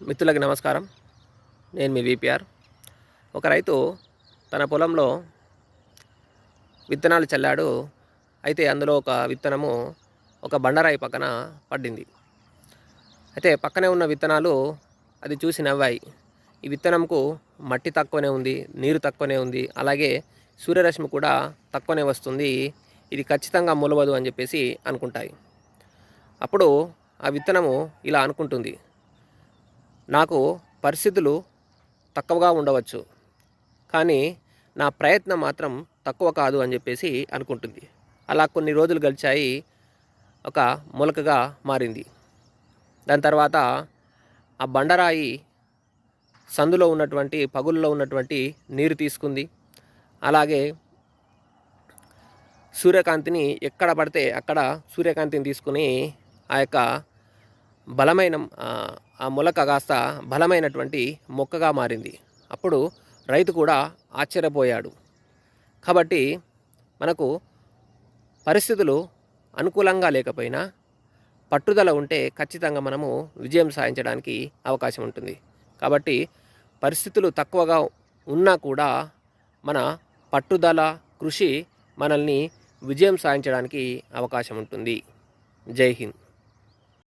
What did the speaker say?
మిత్రులకి నమస్కారం. నేను మీ విపిఆర్. ఒక రైతు తన పొలంలో విత్తనాలు చల్లాడు. అయితే అందులో ఒక విత్తనము ఒక బండరాయి పక్కన పడింది. అయితే పక్కనే ఉన్న విత్తనాలు అది చూసి నవ్వాయి. ఈ విత్తనంకు మట్టి తక్కువనే ఉంది, నీరు తక్కువనే ఉంది, అలాగే సూర్యరశ్మి కూడా తక్కువనే వస్తుంది, ఇది ఖచ్చితంగా మొలవదు అని చెప్పేసి అనుకుంటాయి. అప్పుడు ఆ విత్తనము ఇలా అనుకుంటుంది, నాకు పరిస్థితులు తక్కువగా ఉండవచ్చు, కానీ నా ప్రయత్నం మాత్రం తక్కువ కాదు అని చెప్పేసి అనుకుంటుంది. అలా కొన్ని రోజులు గడిచాయి. ఒక మొలకగా మారింది. దాని తర్వాత ఆ బండరాయి సందులో ఉన్నటువంటి పగుల్లో ఉన్నటువంటి నీరు తీసుకుంది. అలాగే సూర్యకాంతిని ఎక్కడ పడితే అక్కడ సూర్యకాంతిని తీసుకుని ఆ యొక్క బలమైన ఆ మొలక కాస్త బలమైనటువంటి మొక్కగా మారింది. అప్పుడు రైతు కూడా ఆశ్చర్యపోయాడు. కాబట్టి మనకు పరిస్థితులు అనుకూలంగా లేకపోయినా పట్టుదల ఉంటే ఖచ్చితంగా మనము విజయం సాధించడానికి అవకాశం ఉంటుంది. కాబట్టి పరిస్థితులు తక్కువగా ఉన్నా కూడా మన పట్టుదల, కృషి మనల్ని విజయం సాధించడానికి అవకాశం ఉంటుంది. జై హింద్.